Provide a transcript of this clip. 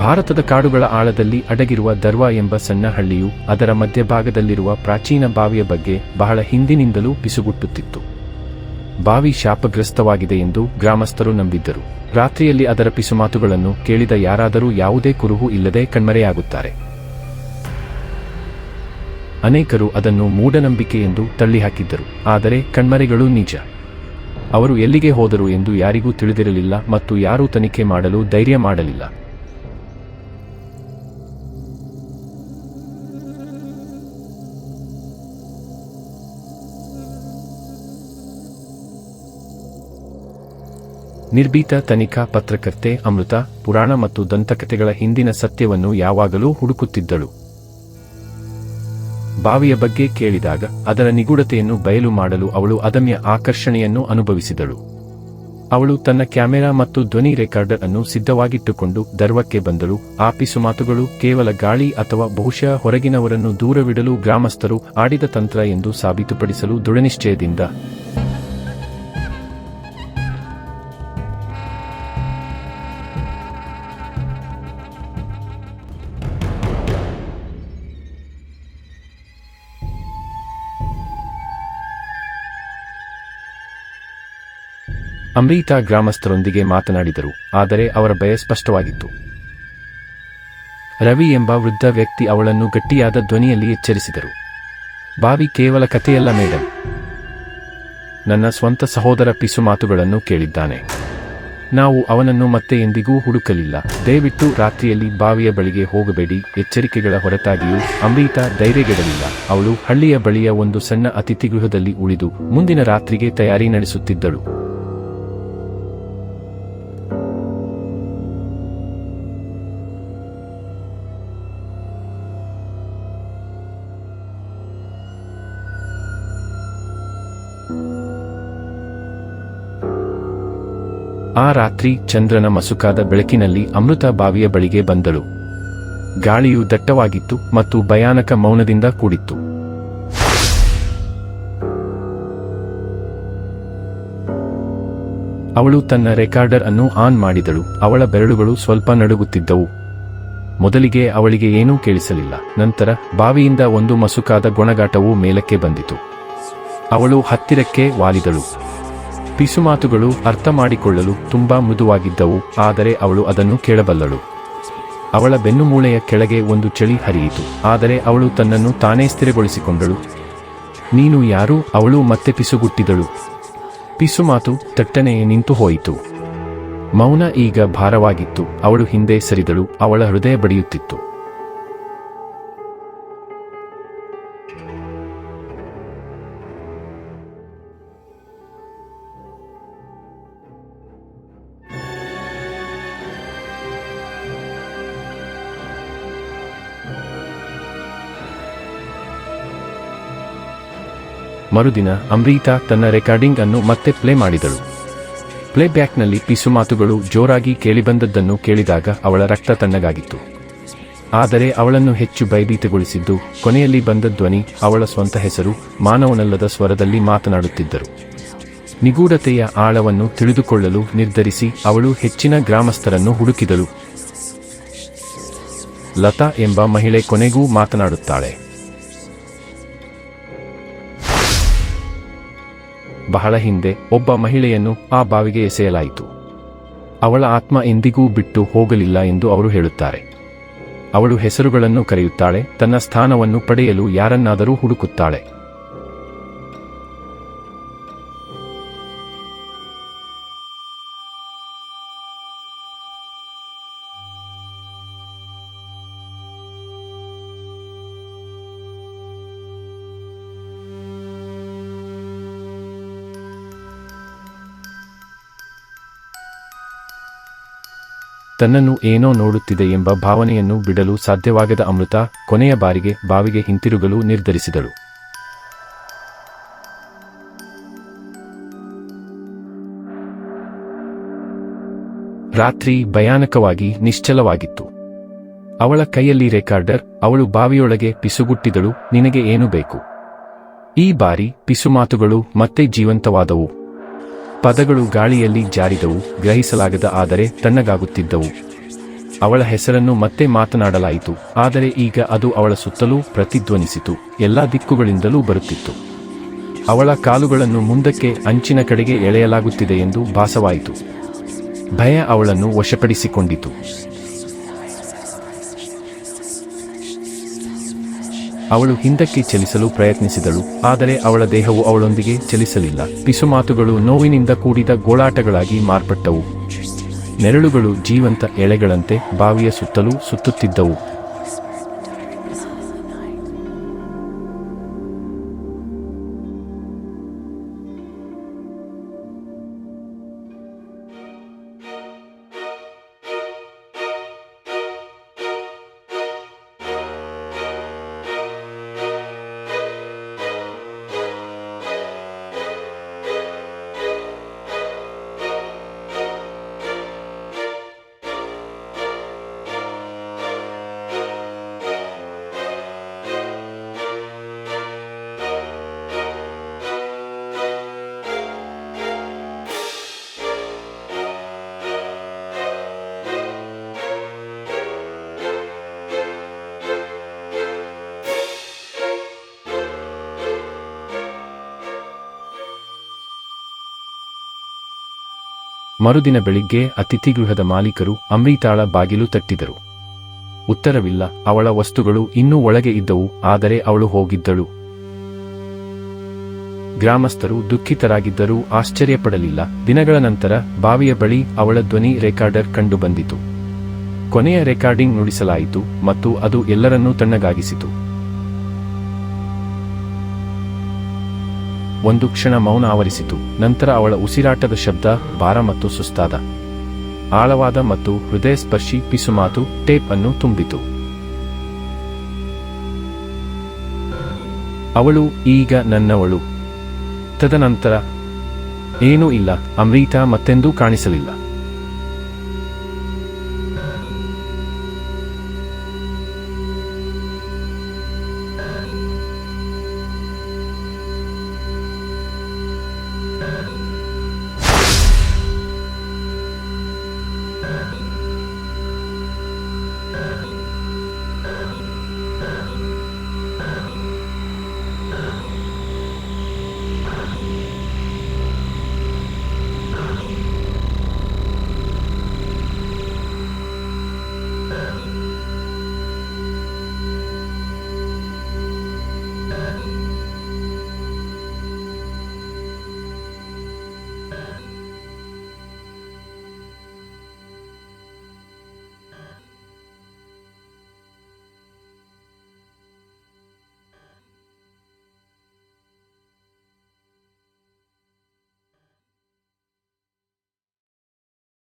ಭಾರತದ ಕಾಡುಗಳ ಆಳದಲ್ಲಿ ಅಡಗಿರುವ ದರ್ವಾ ಎಂಬ ಸಣ್ಣ ಹಳ್ಳಿಯು ಅದರ ಮಧ್ಯಭಾಗದಲ್ಲಿರುವ ಪ್ರಾಚೀನ ಬಾವಿಯ ಬಗ್ಗೆ ಬಹಳ ಹಿಂದಿನಿಂದಲೂ ಪಿಸುಗುಟ್ಟುತ್ತಿತ್ತು. ಬಾವಿ ಶಾಪಗ್ರಸ್ತವಾಗಿದೆ ಎಂದು ಗ್ರಾಮಸ್ಥರು ನಂಬಿದ್ದರು. ರಾತ್ರಿಯಲ್ಲಿ ಅದರ ಪಿಸುಮಾತುಗಳನ್ನು ಕೇಳಿದ ಯಾರಾದರೂ ಯಾವುದೇ ಕುರುಹು ಇಲ್ಲದೆ ಕಣ್ಮರೆಯಾಗುತ್ತಾರೆ. ಅನೇಕರು ಅದನ್ನು ಮೂಢನಂಬಿಕೆ ಎಂದು ತಳ್ಳಿಹಾಕಿದ್ದರು. ಆದರೆ ಕಣ್ಮರೆಗಳು ನಿಜ. ಅವರು ಎಲ್ಲಿಗೆ ಹೋದರು ಎಂದು ಯಾರಿಗೂ ತಿಳಿದಿರಲಿಲ್ಲ ಮತ್ತು ಯಾರೂ ತನಿಖೆ ಮಾಡಲು ಧೈರ್ಯ ಮಾಡಲಿಲ್ಲ. ನಿರ್ಭೀತ ತನಿಖಾ ಪತ್ರಕರ್ತೆ ಅಮೃತ ಪುರಾಣ ಮತ್ತು ದಂತಕಥೆಗಳ ಹಿಂದಿನ ಸತ್ಯವನ್ನು ಯಾವಾಗಲೂ ಹುಡುಕುತ್ತಿದ್ದಳು. ಬಾವಿಯ ಬಗ್ಗೆ ಕೇಳಿದಾಗ ಅದರ ನಿಗೂಢತೆಯನ್ನು ಬಯಲು ಮಾಡಲು ಅವಳು ಅದಮ್ಯ ಆಕರ್ಷಣೆಯನ್ನು ಅನುಭವಿಸಿದಳು. ಅವಳು ತನ್ನ ಕ್ಯಾಮೆರಾ ಮತ್ತು ಧ್ವನಿ ರೆಕಾರ್ಡರ್ ಅನ್ನು ಸಿದ್ಧವಾಗಿಟ್ಟುಕೊಂಡು ದರ್ವಕ್ಕೆ ಬಂದಳು. ಆ ಪಿಸುಮಾತುಗಳು ಕೇವಲ ಗಾಳಿ ಅಥವಾ ಬಹುಶಃ ಹೊರಗಿನವರನ್ನು ದೂರವಿಡಲು ಗ್ರಾಮಸ್ಥರು ಆಡಿದ ತಂತ್ರ ಎಂದು ಸಾಬೀತುಪಡಿಸಲು ದೃಢನಿಶ್ಚಯದಿಂದ ಅಮೃತ ಗ್ರಾಮಸ್ಥರೊಂದಿಗೆ ಮಾತನಾಡಿದರು. ಆದರೆ ಅವರ ಭಯ ಸ್ಪಷ್ಟವಾಗಿತ್ತು. ರವಿ ಎಂಬ ವೃದ್ಧ ವ್ಯಕ್ತಿ ಅವಳನ್ನು ಗಟ್ಟಿಯಾದ ಧ್ವನಿಯಲ್ಲಿ ಎಚ್ಚರಿಸಿದರು. ಬಾವಿ ಕೇವಲ ಕಥೆಯಲ್ಲ ಮೇಡಮ್. ನನ್ನ ಸ್ವಂತ ಸಹೋದರ ಪಿಸುಮಾತುಗಳನ್ನು ಕೇಳಿದ್ದಾನೆ. ನಾವು ಅವನನ್ನು ಮತ್ತೆ ಎಂದಿಗೂ ಹುಡುಕಲಿಲ್ಲ. ದಯವಿಟ್ಟು ರಾತ್ರಿಯಲ್ಲಿ ಬಾವಿಯ ಬಳಿಗೆ ಹೋಗಬೇಡಿ. ಎಚ್ಚರಿಕೆಗಳ ಹೊರತಾಗಿಯೂ ಅಮೃತ ಧೈರ್ಯಗೆಡಲಿಲ್ಲ. ಅವಳು ಹಳ್ಳಿಯ ಬಳಿಯ ಒಂದು ಸಣ್ಣ ಅತಿಥಿಗೃಹದಲ್ಲಿ ಉಳಿದು ಮುಂದಿನ ರಾತ್ರಿಗೆ ತಯಾರಿ ನಡೆಸುತ್ತಿದ್ದಳು. ಆ ರಾತ್ರಿ ಚಂದ್ರನ ಮಸುಕಾದ ಬೆಳಕಿನಲ್ಲಿ ಅಮೃತ ಬಾವಿಯ ಬಳಿಗೆ ಬಂದಳು. ಗಾಳಿಯು ದಟ್ಟವಾಗಿತ್ತು ಮತ್ತು ಭಯಾನಕ ಮೌನದಿಂದ ಕೂಡಿತ್ತು. ಅವಳು ತನ್ನ ರೆಕಾರ್ಡರ್ ಅನ್ನು ಆನ್ ಮಾಡಿದಳು. ಅವಳ ಬೆರಳುಗಳು ಸ್ವಲ್ಪ ನಡುಗುತ್ತಿದ್ದವು. ಮೊದಲಿಗೆ ಅವಳಿಗೆ ಏನೂ ಕೇಳಿಸಲಿಲ್ಲ. ನಂತರ ಬಾವಿಯಿಂದ ಒಂದು ಮಸುಕಾದ ಗೊಣಗಾಟವು ಮೇಲಕ್ಕೆ ಬಂದಿತು. ಅವಳು ಹತ್ತಿರಕ್ಕೆ ವಾಲಿದಳು. ಪಿಸುಮಾತುಗಳು ಅರ್ಥ ಮಾಡಿಕೊಳ್ಳಲು ತುಂಬಾ ಮೃದುವಾಗಿದ್ದವು, ಆದರೆ ಅವಳು ಅದನ್ನು ಕೇಳಬಲ್ಲಳು. ಅವಳ ಬೆನ್ನುಮೂಳೆಯ ಕೆಳಗೆ ಒಂದು ಚಳಿ ಹರಿಯಿತು, ಆದರೆ ಅವಳು ತನ್ನನ್ನು ತಾನೇ ಸ್ಥಿರಗೊಳಿಸಿಕೊಂಡಳು. ನೀನು ಯಾರು? ಅವಳು ಮತ್ತೆ ಪಿಸುಗುಟ್ಟಿದಳು. ಪಿಸುಮಾತು ತಟ್ಟನೆ ನಿಂತು ಹೋಯಿತು. ಮೌನ ಈಗ ಭಾರವಾಗಿತ್ತು. ಅವಳು ಹಿಂದೆ ಸರಿದಳು. ಅವಳ ಹೃದಯ ಬಡಿಯುತ್ತಿತ್ತು. ಮರುದಿನ ಅಮೃತ ತನ್ನ ರೆಕಾರ್ಡಿಂಗ್ ಅನ್ನು ಮತ್ತೆ ಪ್ಲೇ ಮಾಡಿದಳು. ಪ್ಲೇಬ್ಯಾಕ್ನಲ್ಲಿ ಪಿಸುಮಾತುಗಳು ಜೋರಾಗಿ ಕೇಳಿಬಂದದ್ದನ್ನು ಕೇಳಿದಾಗ ಅವಳ ರಕ್ತ ತಣ್ಣಗಾಗಿತ್ತು. ಆದರೆ ಅವಳನ್ನು ಹೆಚ್ಚು ಭಯಭೀತಗೊಳಿಸಿದ್ದು ಕೊನೆಯಲ್ಲಿ ಬಂದ ಧ್ವನಿ. ಅವಳ ಸ್ವಂತ ಹೆಸರು ಮಾನವನಲ್ಲದ ಸ್ವರದಲ್ಲಿ ಮಾತನಾಡುತ್ತಿದ್ದರು. ನಿಗೂಢತೆಯ ಆಳವನ್ನು ತಿಳಿದುಕೊಳ್ಳಲು ನಿರ್ಧರಿಸಿ ಅವಳು ಹೆಚ್ಚಿನ ಗ್ರಾಮಸ್ಥರನ್ನು ಹುಡುಕಿದಳು. ಲತಾ ಎಂಬ ಮಹಿಳೆ ಕೊನೆಗೂ ಮಾತನಾಡುತ್ತಾಳೆ. ಬಹಳ ಹಿಂದೆ ಒಬ್ಬ ಮಹಿಳೆಯನ್ನು ಆ ಬಾವಿಗೆ ಎಸೆಯಲಾಯಿತು. ಅವಳ ಆತ್ಮ ಎಂದಿಗೂ ಬಿಟ್ಟು ಹೋಗಲಿಲ್ಲ ಎಂದು ಅವರು ಹೇಳುತ್ತಾರೆ. ಅವಳು ಹೆಸರುಗಳನ್ನು ಕರೆಯುತ್ತಾಳೆ, ತನ್ನ ಸ್ಥಾನವನ್ನು ಪಡೆಯಲು ಯಾರನ್ನಾದರೂ ಹುಡುಕುತ್ತಾಳೆ. ತನ್ನನ್ನು ಏನೋ ನೋಡುತ್ತಿದೆ ಎಂಬ ಭಾವನೆಯನ್ನು ಬಿಡಲು ಸಾಧ್ಯವಾಗದ ಅಮೃತ ಕೊನೆಯ ಬಾರಿಗೆ ಬಾವಿಗೆ ಹಿಂತಿರುಗಲು ನಿರ್ಧರಿಸಿದಳು. ರಾತ್ರಿ ಭಯಾನಕವಾಗಿ ನಿಶ್ಚಲವಾಗಿತ್ತು. ಅವಳ ಕೈಯಲ್ಲಿ ರೆಕಾರ್ಡರ್. ಅವಳು ಬಾವಿಯೊಳಗೆ ಪಿಸುಗುಟ್ಟಿದಳು, ನಿನಗೆ ಏನು ಬೇಕು? ಈ ಬಾರಿ ಪಿಸುಮಾತುಗಳು ಮತ್ತೆ ಜೀವಂತವಾದವು. ಪದಗಳು ಗಾಳಿಯಲ್ಲಿ ಜಾರಿದವು, ಗ್ರಹಿಸಲಾಗದ ಆದರೆ ತಣ್ಣಗಾಗುತ್ತಿದ್ದವು. ಅವಳ ಹೆಸರನ್ನು ಮತ್ತೆ ಮಾತನಾಡಲಾಯಿತು, ಆದರೆ ಈಗ ಅದು ಅವಳ ಸುತ್ತಲೂ ಪ್ರತಿಧ್ವನಿಸಿತು, ಎಲ್ಲಾ ದಿಕ್ಕುಗಳಿಂದಲೂ ಬರುತ್ತಿತ್ತು. ಅವಳ ಕಾಲುಗಳನ್ನು ಮುಂದಕ್ಕೆ ಅಂಚಿನ ಕಡೆಗೆ ಎಳೆಯಲಾಗುತ್ತಿದೆ ಎಂದು ಭಾಸವಾಯಿತು. ಭಯ ಅವಳನ್ನು ವಶಪಡಿಸಿಕೊಂಡಿತು. ಅವಳು ಹಿಂದಕ್ಕೆ ಚಲಿಸಲು ಪ್ರಯತ್ನಿಸಿದಳು, ಆದರೆ ಅವಳ ದೇಹವು ಅವಳೊಂದಿಗೆ ಚಲಿಸಲಿಲ್ಲ. ಪಿಸುಮಾತುಗಳು ನೋವಿನಿಂದ ಕೂಡಿದ ಗೋಳಾಟಗಳಾಗಿ ಮಾರ್ಪಟ್ಟವು. ನೆರಳುಗಳು ಜೀವಂತ ಎಳೆಗಳಂತೆ ಬಾವಿಯ ಸುತ್ತಲೂ ಸುತ್ತುತ್ತಿದ್ದವು. ಮರುದಿನ ಬೆಳಿಗ್ಗೆ ಅತಿಥಿಗೃಹದ ಮಾಲೀಕರು ಅಮೃತಾಳ ಬಾಗಿಲು ತಟ್ಟಿದರು. ಉತ್ತರವಿಲ್ಲ. ಅವಳ ವಸ್ತುಗಳು ಇನ್ನೂ ಒಳಗೆ ಇದ್ದವು, ಆದರೆ ಅವಳು ಹೋಗಿದ್ದಳು. ಗ್ರಾಮಸ್ಥರು ದುಃಖಿತರಾಗಿದ್ದರೂ ಆಶ್ಚರ್ಯಪಡಲಿಲ್ಲ. ದಿನಗಳ ನಂತರ ಬಾವಿಯ ಬಳಿ ಅವಳ ಧ್ವನಿ ರೆಕಾರ್ಡರ್ ಕಂಡುಬಂದಿತು. ಕೊನೆಯ ರೆಕಾರ್ಡಿಂಗ್ ನುಡಿಸಲಾಯಿತು ಮತ್ತು ಅದು ಎಲ್ಲರನ್ನೂ ತಣ್ಣಗಾಗಿಸಿತು. ಒಂದು ಕ್ಷಣ ಮೌನ ಆವರಿಸಿತು. ನಂತರ ಅವಳ ಉಸಿರಾಟದ ಶಬ್ದ ಭಾರ ಮತ್ತು ಸುಸ್ತಾದ, ಆಳವಾದ ಮತ್ತು ಹೃದಯಸ್ಪರ್ಶಿ ಪಿಸುಮಾತು ಟೇಪ್ ಅನ್ನು ತುಂಬಿತು. ಅವಳು ಈಗ ನನ್ನವಳು. ತದನಂತರ ಏನೂ ಇಲ್ಲ. ಅಮೃತ ಮತ್ತೆಂದೂ ಕಾಣಿಸಲಿಲ್ಲ.